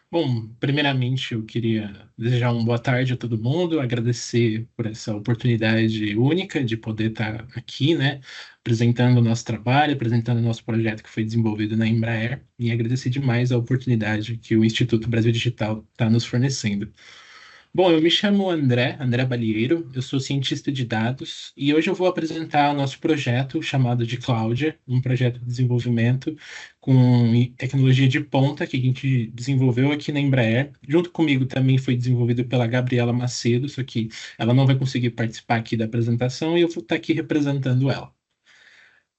Bom, primeiramente eu queria desejar uma boa tarde a todo mundo, agradecer por essa oportunidade única de poder estar aqui, né, apresentando o nosso trabalho, apresentando o nosso projeto que foi desenvolvido na Embraer, e agradecer demais a oportunidade que o Instituto Brasil Digital está nos fornecendo. Bom, eu me chamo André Balieiro, eu sou cientista de dados e hoje eu vou apresentar o nosso projeto chamado de Cláudia, um projeto de desenvolvimento com tecnologia de ponta que a gente desenvolveu aqui na Embraer. Junto comigo também foi desenvolvido pela Gabriela Macedo, só que ela não vai conseguir participar aqui da apresentação e eu vou estar aqui representando ela.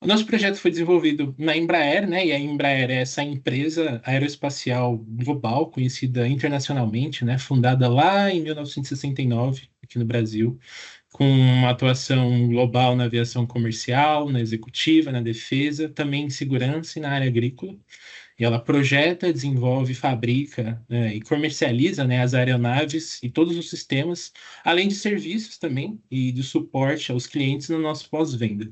O nosso projeto foi desenvolvido na Embraer, né? E a Embraer é essa empresa aeroespacial global, conhecida internacionalmente, né? Fundada lá em 1969, aqui no Brasil, com uma atuação global na aviação comercial, na executiva, na defesa, também em segurança e na área agrícola. E ela projeta, desenvolve, fabrica, e comercializa, né, as aeronaves e todos os sistemas, além de serviços também e de suporte aos clientes no nosso pós-venda.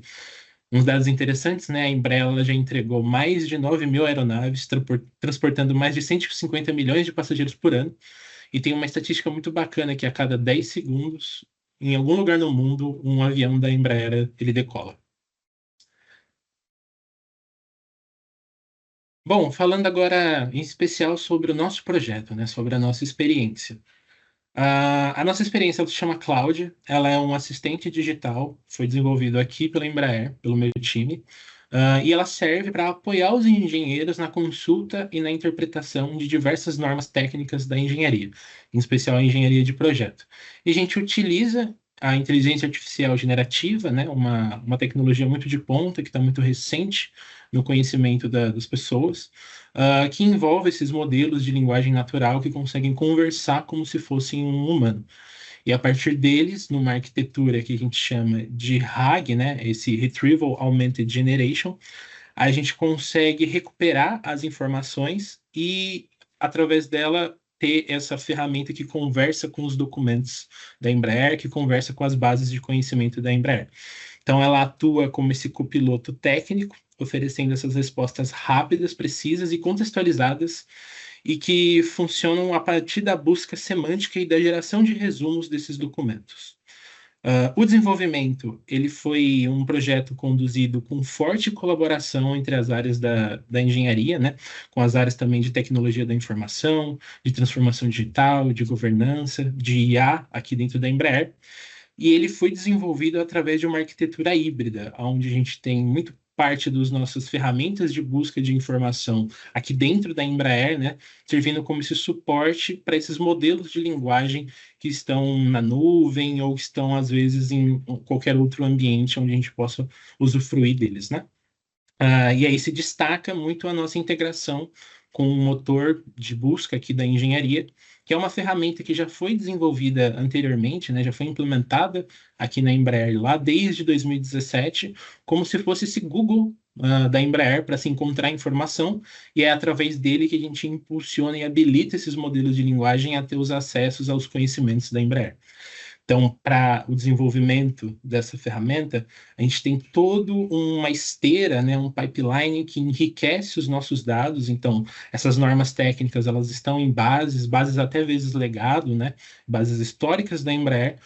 Uns dados interessantes, né? A Embraer ela já entregou mais de 9 mil aeronaves, transportando mais de 150 milhões de passageiros por ano. E tem uma estatística muito bacana que a cada 10 segundos, em algum lugar no mundo, um avião da Embraer ele decola. Bom, falando agora em especial sobre o nosso projeto, né? Sobre a nossa experiência. A nossa experiência ela se chama Cláudia, ela é um assistente digital, foi desenvolvido aqui pela Embraer, pelo meu time, e ela serve para apoiar os engenheiros na consulta e na interpretação de diversas normas técnicas da engenharia, em especial a engenharia de projeto. E a gente utiliza a inteligência artificial generativa, né, uma tecnologia muito de ponta, que está muito recente no conhecimento das pessoas, que envolve esses modelos de linguagem natural que conseguem conversar como se fossem um humano. E a partir deles, numa arquitetura que a gente chama de RAG, né, esse Retrieval Augmented Generation, a gente consegue recuperar as informações e, através dela, ter essa ferramenta que conversa com os documentos da Embraer, que conversa com as bases de conhecimento da Embraer. Então, ela atua como esse copiloto técnico, oferecendo essas respostas rápidas, precisas e contextualizadas, e que funcionam a partir da busca semântica e da geração de resumos desses documentos. O desenvolvimento ele foi um projeto conduzido com forte colaboração entre as áreas da engenharia, né, com as áreas também de tecnologia da informação, de transformação digital, de governança, de IA aqui dentro da Embraer. E ele foi desenvolvido através de uma arquitetura híbrida, onde a gente tem muito parte das nossas ferramentas de busca de informação aqui dentro da Embraer, né, servindo como esse suporte para esses modelos de linguagem que estão na nuvem ou estão, às vezes, em qualquer outro ambiente onde a gente possa usufruir deles, né? E aí se destaca muito a nossa integração com o motor de busca aqui da engenharia, que é uma ferramenta que já foi desenvolvida anteriormente, né, já foi implementada aqui na Embraer lá desde 2017, como se fosse esse Google da Embraer para se encontrar informação, e é através dele que a gente impulsiona e habilita esses modelos de linguagem a ter os acessos aos conhecimentos da Embraer. Então, para o desenvolvimento dessa ferramenta, a gente tem toda uma esteira, né, um pipeline que enriquece os nossos dados. Então, essas normas técnicas, elas estão em bases até vezes legado, né, bases históricas da Embraer,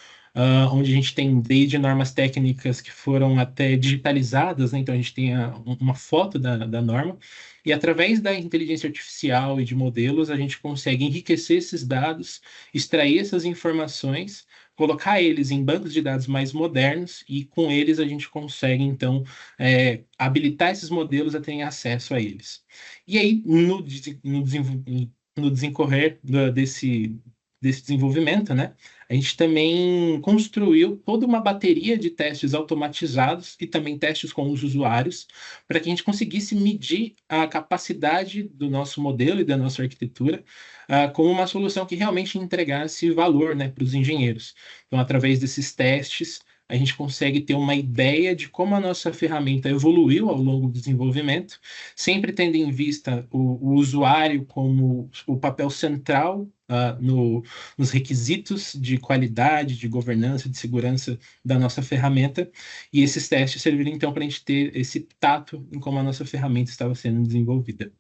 onde a gente tem desde normas técnicas que foram até digitalizadas, né, então a gente tem uma foto da norma, e através da inteligência artificial e de modelos, a gente consegue enriquecer esses dados, extrair essas informações, colocar eles em bancos de dados mais modernos e com eles a gente consegue, então, habilitar esses modelos a terem acesso a eles. E aí, no desencorrer desse desenvolvimento, né, a gente também construiu toda uma bateria de testes automatizados e também testes com os usuários, para que a gente conseguisse medir a capacidade do nosso modelo e da nossa arquitetura, como uma solução que realmente entregasse valor, né, para os engenheiros. Então, através desses testes, a gente consegue ter uma ideia de como a nossa ferramenta evoluiu ao longo do desenvolvimento, sempre tendo em vista o usuário como o papel central nos requisitos de qualidade, de governança, de segurança da nossa ferramenta. E esses testes serviram então para a gente ter esse tato em como a nossa ferramenta estava sendo desenvolvida.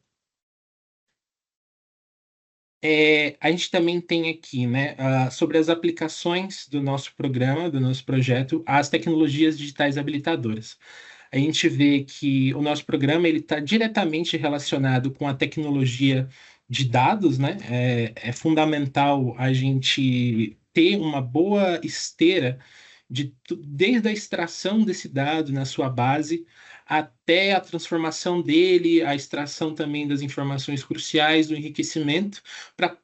A gente também tem aqui, né, sobre as aplicações do nosso programa, do nosso projeto, as tecnologias digitais habilitadoras. A gente vê que o nosso programa ele está diretamente relacionado com a tecnologia de dados, né? É fundamental a gente ter uma boa esteira desde a extração desse dado na sua base até a transformação dele, a extração também das informações cruciais, do enriquecimento, para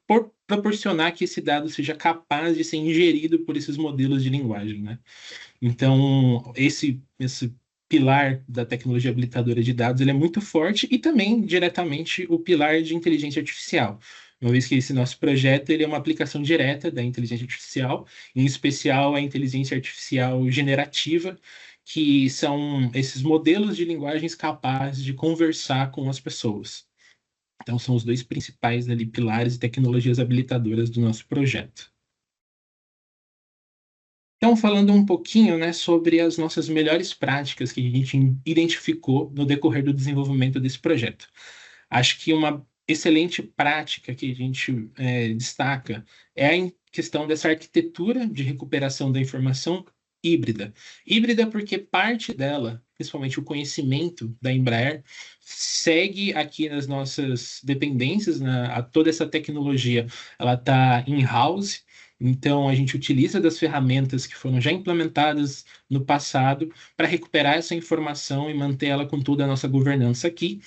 proporcionar que esse dado seja capaz de ser ingerido por esses modelos de linguagem, né? Então, esse pilar da tecnologia habilitadora de dados, ele é muito forte e também diretamente o pilar de inteligência artificial. Uma vez que esse nosso projeto ele é uma aplicação direta da inteligência artificial, em especial a inteligência artificial generativa, que são esses modelos de linguagens capazes de conversar com as pessoas. Então, são os dois principais ali, pilares e tecnologias habilitadoras do nosso projeto. Então, falando um pouquinho, né, sobre as nossas melhores práticas que a gente identificou no decorrer do desenvolvimento desse projeto. Acho que uma excelente prática que a gente destaca é a questão dessa arquitetura de recuperação da informação híbrida. Híbrida porque parte dela, principalmente o conhecimento da Embraer, segue aqui nas nossas dependências, toda essa tecnologia, ela está in-house, então a gente utiliza das ferramentas que foram já implementadas no passado para recuperar essa informação e manter ela com toda a nossa governança aqui.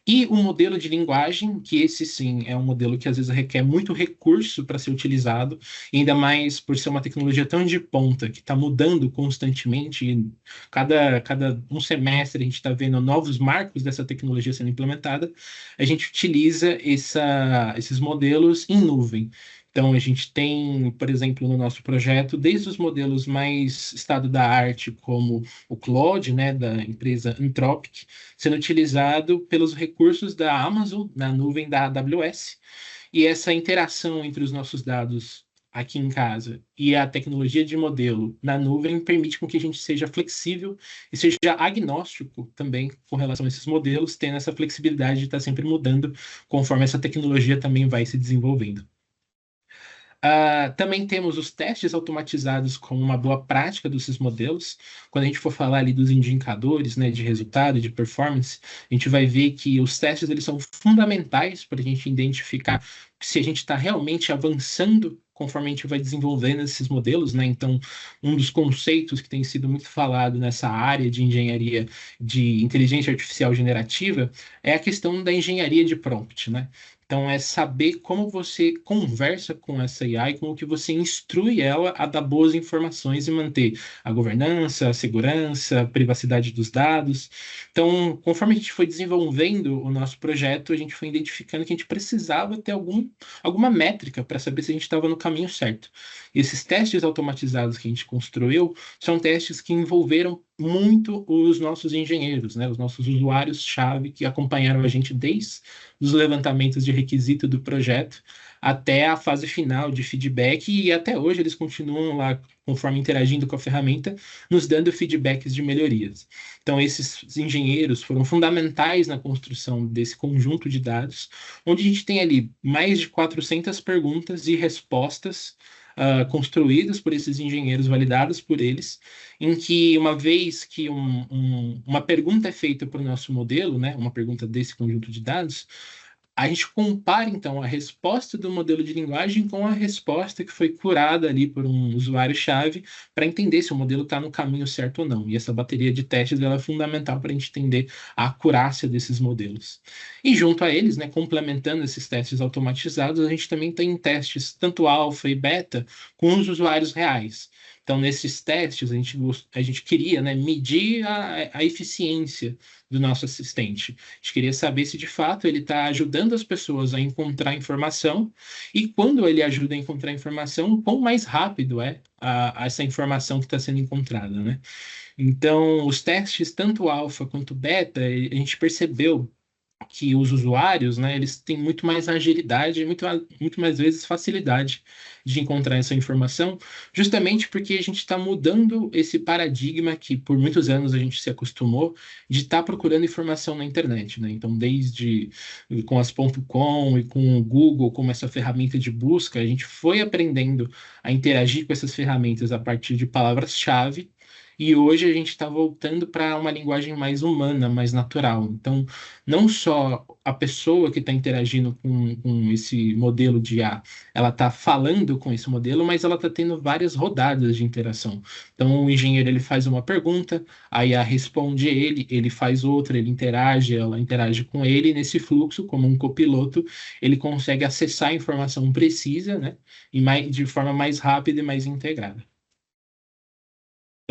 E o modelo de linguagem, que esse sim é um modelo que às vezes requer muito recurso para ser utilizado, e ainda mais por ser uma tecnologia tão de ponta, que está mudando constantemente, e cada um semestre a gente está vendo novos marcos dessa tecnologia sendo implementada, a gente utiliza esses modelos em nuvem. Então, a gente tem, por exemplo, no nosso projeto, desde os modelos mais estado da arte, como o Claude, né, da empresa Anthropic, sendo utilizado pelos recursos da Amazon na nuvem da AWS. E essa interação entre os nossos dados aqui em casa e a tecnologia de modelo na nuvem permite com que a gente seja flexível e seja agnóstico também com relação a esses modelos, tendo essa flexibilidade de estar sempre mudando conforme essa tecnologia também vai se desenvolvendo. Também temos os testes automatizados como uma boa prática desses modelos. Quando a gente for falar ali dos indicadores, né, de resultado, de performance, a gente vai ver que os testes eles são fundamentais para a gente identificar se a gente está realmente avançando conforme a gente vai desenvolvendo esses modelos, né? Então, um dos conceitos que tem sido muito falado nessa área de engenharia de inteligência artificial generativa é a questão da engenharia de prompt, né? Então, é saber como você conversa com essa AI, como que você instrui ela a dar boas informações e manter a governança, a segurança, a privacidade dos dados. Então, conforme a gente foi desenvolvendo o nosso projeto, a gente foi identificando que a gente precisava ter alguma métrica para saber se a gente estava no caminho certo. E esses testes automatizados que a gente construiu são testes que envolveram muito os nossos engenheiros, né, os nossos usuários-chave que acompanharam a gente desde os levantamentos de requisito do projeto até a fase final de feedback e até hoje eles continuam lá conforme interagindo com a ferramenta, nos dando feedbacks de melhorias. Então esses engenheiros foram fundamentais na construção desse conjunto de dados, onde a gente tem ali mais de 400 perguntas e respostas construídas por esses engenheiros, validadas por eles, em que uma vez que uma pergunta é feita para o nosso modelo, né, uma pergunta desse conjunto de dados, a gente compara então a resposta do modelo de linguagem com a resposta que foi curada ali por um usuário-chave para entender se o modelo está no caminho certo ou não. E essa bateria de testes ela é fundamental para a gente entender a acurácia desses modelos. E junto a eles, né, complementando esses testes automatizados, a gente também tem testes tanto alfa e beta com os usuários reais. Então, nesses testes, a gente queria, né, medir a eficiência do nosso assistente. A gente queria saber se de fato ele está ajudando as pessoas a encontrar informação e quando ele ajuda a encontrar informação, quão mais rápido é essa informação que está sendo encontrada, né? Então, os testes, tanto alfa quanto beta, a gente percebeu que os usuários, né, eles têm muito mais agilidade, muito mais vezes facilidade de encontrar essa informação, justamente porque a gente está mudando esse paradigma que por muitos anos a gente se acostumou de estar procurando informação na internet, né? Então, desde com as .com e com o Google, como essa ferramenta de busca, a gente foi aprendendo a interagir com essas ferramentas a partir de palavras-chave. E hoje a gente está voltando para uma linguagem mais humana, mais natural. Então, não só a pessoa que está interagindo com esse modelo de IA, ela está falando com esse modelo, mas ela está tendo várias rodadas de interação. Então, o engenheiro ele faz uma pergunta, a IA responde ele faz outra, ele interage, ela interage com ele, e nesse fluxo, como um copiloto, ele consegue acessar a informação precisa, né, e de forma mais rápida e mais integrada.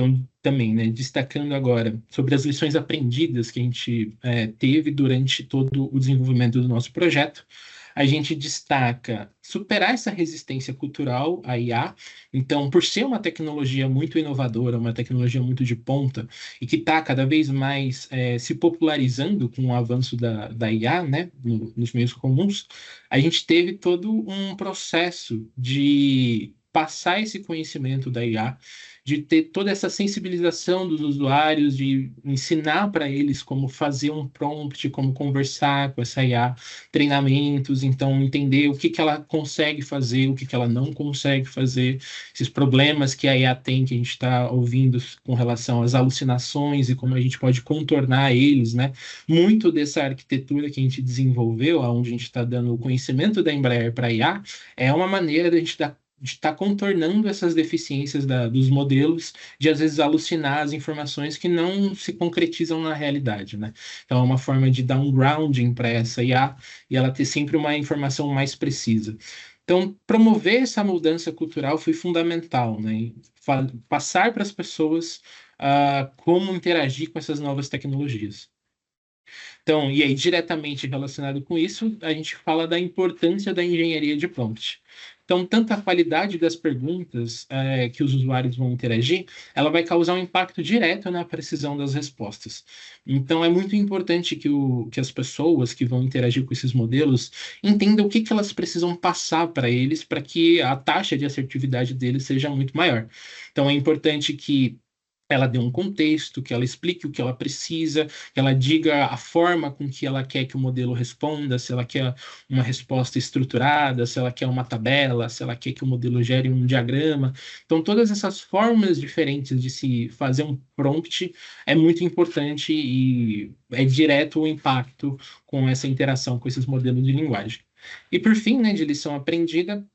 Então, também, né, destacando agora sobre as lições aprendidas que a gente teve durante todo o desenvolvimento do nosso projeto, a gente destaca superar essa resistência cultural à IA. Então, por ser uma tecnologia muito inovadora, uma tecnologia muito de ponta, e que está cada vez mais se popularizando com o avanço da IA, né, nos meios comuns, a gente teve todo um processo de passar esse conhecimento da IA, de ter toda essa sensibilização dos usuários, de ensinar para eles como fazer um prompt, como conversar com essa IA, treinamentos, então entender o que que ela consegue fazer, o que que ela não consegue fazer, esses problemas que a IA tem, que a gente está ouvindo com relação às alucinações e como a gente pode contornar eles, né? Muito dessa arquitetura que a gente desenvolveu, onde a gente está dando o conhecimento da Embraer para a IA, é uma maneira da gente dar de estar contornando essas deficiências dos modelos, de às vezes alucinar as informações que não se concretizam na realidade, né? Então é uma forma de dar um grounding para essa IA e ela ter sempre uma informação mais precisa. Então, promover essa mudança cultural foi fundamental, né? E passar para as pessoas como interagir com essas novas tecnologias. Então, e aí, diretamente relacionado com isso, a gente fala da importância da engenharia de prompt. Então, tanto a qualidade das perguntas que os usuários vão interagir, ela vai causar um impacto direto na precisão das respostas. Então, é muito importante que as pessoas que vão interagir com esses modelos entendam o que que elas precisam passar para eles para que a taxa de assertividade deles seja muito maior. Então, é importante que ela dê um contexto, que ela explique o que ela precisa, que ela diga a forma com que ela quer que o modelo responda, se ela quer uma resposta estruturada, se ela quer uma tabela, se ela quer que o modelo gere um diagrama. Então, todas essas formas diferentes de se fazer um prompt é muito importante e é direto o impacto com essa interação com esses modelos de linguagem. E por fim, né, de lição aprendida,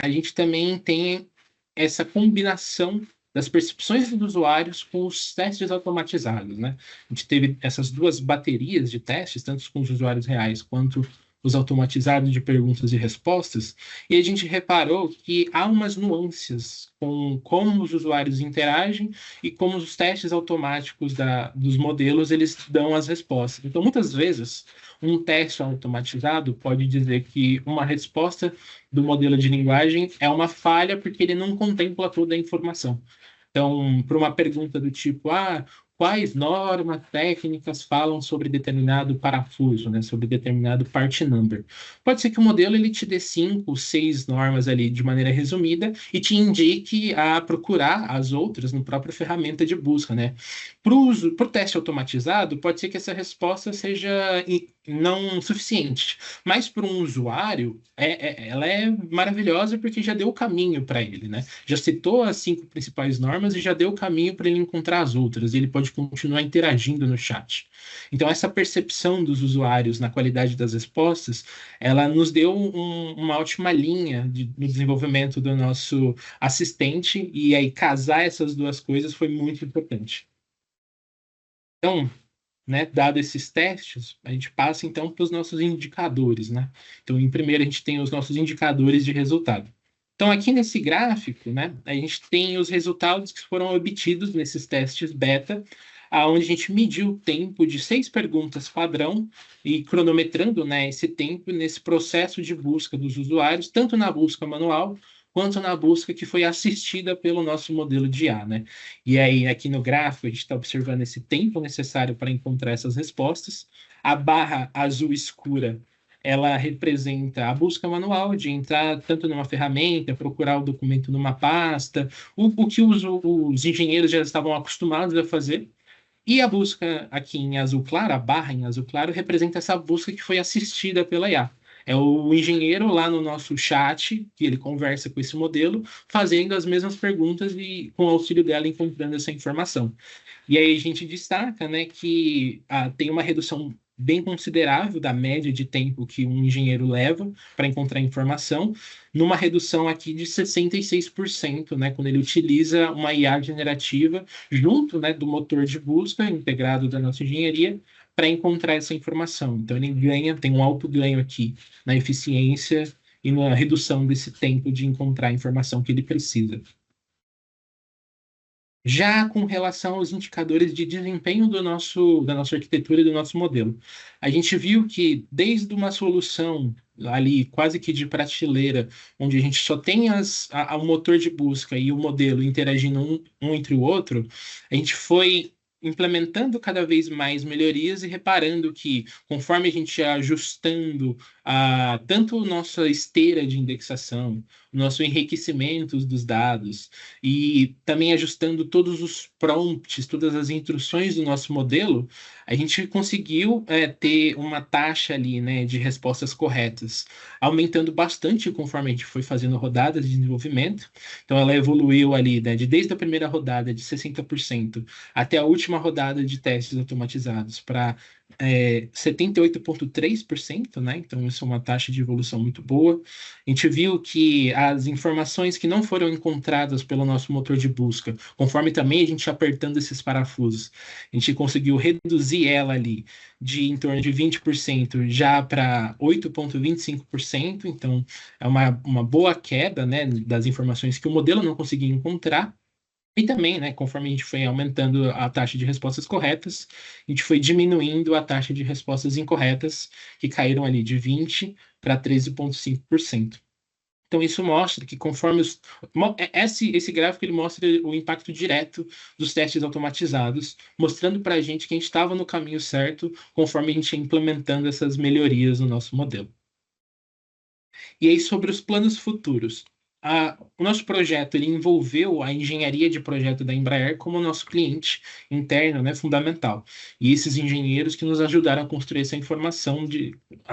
a gente também tem essa combinação das percepções dos usuários com os testes automatizados, né? A gente teve essas duas baterias de testes, tanto com os usuários reais quanto os automatizados de perguntas e respostas, e a gente reparou que há umas nuances com como os usuários interagem e como os testes automáticos dos modelos eles dão as respostas. Então, muitas vezes, um teste automatizado pode dizer que uma resposta do modelo de linguagem é uma falha porque ele não contempla toda a informação. Então, para uma pergunta do tipo, quais normas técnicas falam sobre determinado parafuso, né, sobre determinado part number? Pode ser que o modelo ele te dê 5, 6 normas ali de maneira resumida e te indique a procurar as outras no próprio ferramenta de busca, né? Para o teste automatizado, pode ser que essa resposta seja não suficiente, mas para um usuário, ela é maravilhosa porque já deu o caminho para ele, né? Já citou as 5 principais normas e já deu o caminho para ele encontrar as outras, e ele pode continuar interagindo no chat. Então, essa percepção dos usuários na qualidade das respostas, ela nos deu uma ótima linha no desenvolvimento do nosso assistente, e aí casar essas duas coisas foi muito importante. Então, né, dado esses testes, a gente passa então para os nossos indicadores, né? Então, em primeiro, a gente tem os nossos indicadores de resultado. Então, aqui nesse gráfico, né, a gente tem os resultados que foram obtidos nesses testes beta, aonde a gente mediu o tempo de 6 perguntas padrão e cronometrando, né, esse tempo nesse processo de busca dos usuários, tanto na busca manual quanto na busca que foi assistida pelo nosso modelo de IA, né? E aí, aqui no gráfico, a gente está observando esse tempo necessário para encontrar essas respostas. A barra azul escura, ela representa a busca manual de entrar tanto numa ferramenta, procurar o documento numa pasta, o que os engenheiros já estavam acostumados a fazer. E a busca aqui em azul claro, a barra em azul claro, representa essa busca que foi assistida pela IA. É o engenheiro lá no nosso chat, que ele conversa com esse modelo, fazendo as mesmas perguntas e, com o auxílio dela, encontrando essa informação. E aí a gente destaca, né, que tem uma redução bem considerável da média de tempo que um engenheiro leva para encontrar informação, numa redução aqui de 66%, né, quando ele utiliza uma IA generativa junto, né, do motor de busca integrado da nossa engenharia para encontrar essa informação. Então ele ganha, tem um alto ganho aqui na eficiência e na redução desse tempo de encontrar a informação que ele precisa. Já com relação aos indicadores de desempenho da nossa arquitetura e do nosso modelo, a gente viu que desde uma solução ali quase que de prateleira, onde a gente só tem o motor de busca e o modelo interagindo um entre o outro, a gente foi implementando cada vez mais melhorias e reparando que conforme a gente ia ajustando tanto a nossa esteira de indexação, o nosso enriquecimento dos dados, e também ajustando todos os prompts, todas as instruções do nosso modelo, a gente conseguiu ter uma taxa ali, né, de respostas corretas, aumentando bastante conforme a gente foi fazendo rodadas de desenvolvimento. Então, ela evoluiu ali, né, desde a primeira rodada de 60% até a última rodada de testes automatizados para 78,3%, né? Então, isso é uma taxa de evolução muito boa. A gente viu que as informações que não foram encontradas pelo nosso motor de busca, conforme também a gente apertando esses parafusos, a gente conseguiu reduzir ela ali de em torno de 20% já para 8,25%. Então, é uma boa queda, né, das informações que o modelo não conseguia encontrar. E também, né, conforme a gente foi aumentando a taxa de respostas corretas, a gente foi diminuindo a taxa de respostas incorretas, que caíram ali de 20 para 13,5%. Então, isso mostra que conforme esse gráfico ele mostra o impacto direto dos testes automatizados, mostrando para a gente que a gente estava no caminho certo conforme a gente ia implementando essas melhorias no nosso modelo. E aí, sobre os planos futuros. O nosso projeto ele envolveu a engenharia de projeto da Embraer como nosso cliente interno, né, fundamental. E esses engenheiros que nos ajudaram a construir essa informação,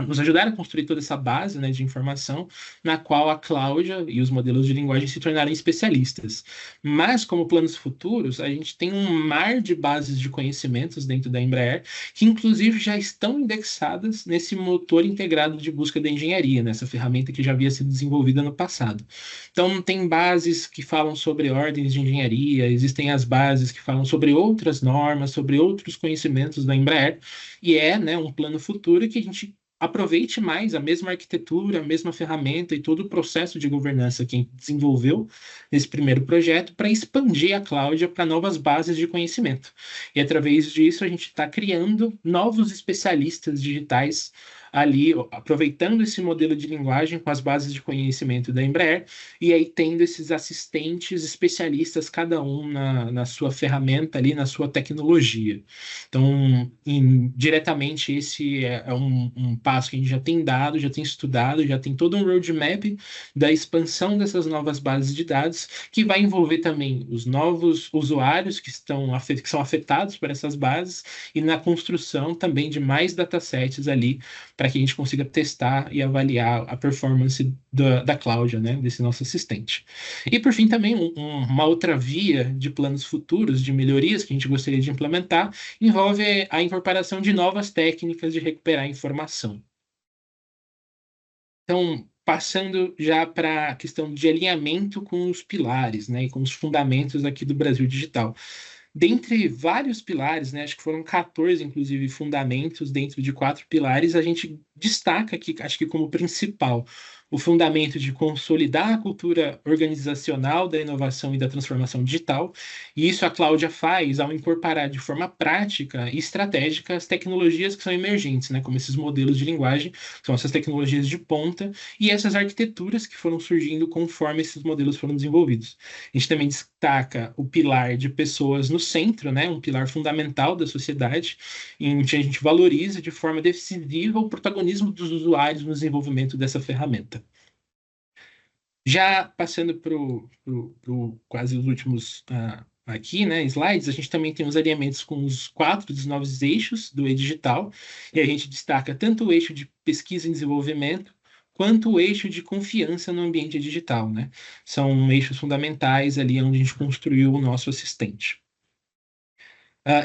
nos ajudaram a construir toda essa base, né, de informação, na qual a Cláudia e os modelos de linguagem se tornaram especialistas. Mas, como planos futuros, a gente tem um mar de bases de conhecimentos dentro da Embraer, que inclusive já estão indexadas nesse motor integrado de busca da engenharia, nessa ferramenta que já havia sido desenvolvida no passado. Então, tem bases que falam sobre ordens de engenharia, existem as bases que falam sobre outras normas, sobre outros conhecimentos da Embraer, e né, um plano futuro que a gente aproveite mais a mesma arquitetura, a mesma ferramenta e todo o processo de governança que a gente desenvolveu nesse primeiro projeto para expandir a Cláudia para novas bases de conhecimento. E através disso, a gente está criando novos especialistas digitais ali, aproveitando esse modelo de linguagem com as bases de conhecimento da Embraer, e aí tendo esses assistentes especialistas, cada um na sua ferramenta ali, na sua tecnologia. Então, diretamente, esse é um passo que a gente já tem dado, já tem estudado, já tem todo um roadmap da expansão dessas novas bases de dados, que vai envolver também os novos usuários que são afetados por essas bases, e na construção também de mais datasets ali, para que a gente consiga testar e avaliar a performance da Cláudia, né, desse nosso assistente. E por fim, também uma outra via de planos futuros, de melhorias que a gente gostaria de implementar, envolve a incorporação de novas técnicas de recuperar informação. Então, passando já para a questão de alinhamento com os pilares, né, e com os fundamentos aqui do Brasil Digital. Dentre vários pilares, né, acho que foram 14, inclusive, fundamentos dentro de 4 pilares, a gente destaca aqui, acho que como principal, o fundamento de consolidar a cultura organizacional da inovação e da transformação digital, e isso a Cláudia faz ao incorporar de forma prática e estratégica as tecnologias que são emergentes, né, como esses modelos de linguagem, são essas tecnologias de ponta, e essas arquiteturas que foram surgindo conforme esses modelos foram desenvolvidos. A gente também destaca o pilar de pessoas no centro, né, um pilar fundamental da sociedade, em que a gente valoriza de forma decisiva o protagonismo dos usuários no desenvolvimento dessa ferramenta. Já passando para quase os últimos aqui, né, slides, a gente também tem os alinhamentos com os 4 dos 9 eixos do e-digital, e a gente destaca tanto o eixo de pesquisa e desenvolvimento, quanto o eixo de confiança no ambiente digital, né? São eixos fundamentais ali onde a gente construiu o nosso assistente.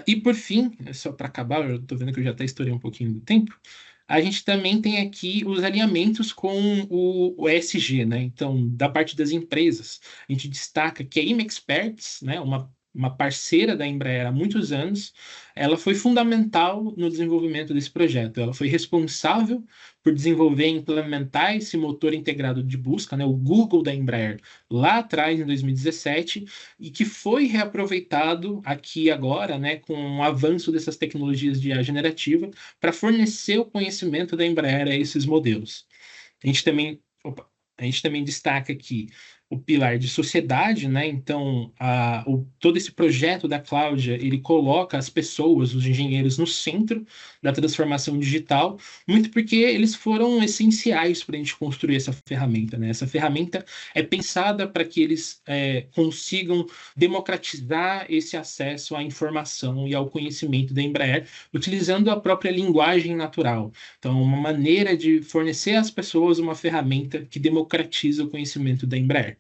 E por fim, só para acabar, eu estou vendo que eu já até estourei um pouquinho do tempo, a gente também tem aqui os alinhamentos com o ESG, né? Então, da parte das empresas, a gente destaca que a Imexperts, né, uma parceira da Embraer há muitos anos, ela foi fundamental no desenvolvimento desse projeto. Ela foi responsável por desenvolver e implementar esse motor integrado de busca, né, o Google da Embraer, lá atrás, em 2017, e que foi reaproveitado aqui agora, né, com o avanço dessas tecnologias de IA generativa, para fornecer o conhecimento da Embraer a esses modelos. A gente também destaca aqui o pilar de sociedade, né? Então, todo esse projeto da Cláudia, ele coloca as pessoas, os engenheiros, no centro da transformação digital, muito porque eles foram essenciais para a gente construir essa ferramenta, né? Essa ferramenta é pensada para que eles consigam democratizar esse acesso à informação e ao conhecimento da Embraer, utilizando a própria linguagem natural. Então, uma maneira de fornecer às pessoas uma ferramenta que democratiza o conhecimento da Embraer.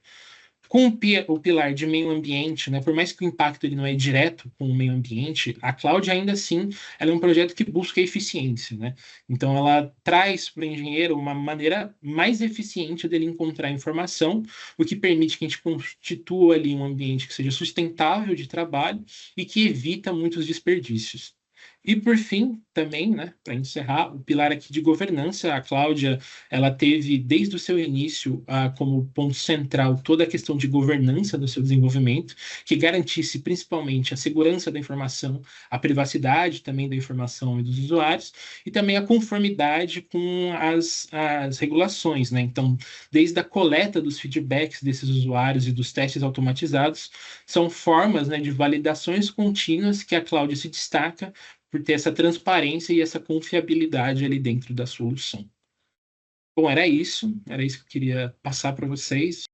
Com o pilar de meio ambiente, né, por mais que o impacto ele não é direto com o meio ambiente, a cloud ainda assim ela é um projeto que busca eficiência, né? Então ela traz para o engenheiro uma maneira mais eficiente dele encontrar informação, o que permite que a gente constitua ali um ambiente que seja sustentável de trabalho e que evita muitos desperdícios. E por fim, também, né, para encerrar, o pilar aqui de governança, a Cláudia, ela teve desde o seu início como ponto central toda a questão de governança do seu desenvolvimento, que garantisse principalmente a segurança da informação, a privacidade também da informação e dos usuários, e também a conformidade com as regulações, né? Então, desde a coleta dos feedbacks desses usuários e dos testes automatizados, são formas, né, de validações contínuas que a Cláudia se destaca por ter essa transparência e essa confiabilidade ali dentro da solução. Bom, era isso que eu queria passar para vocês.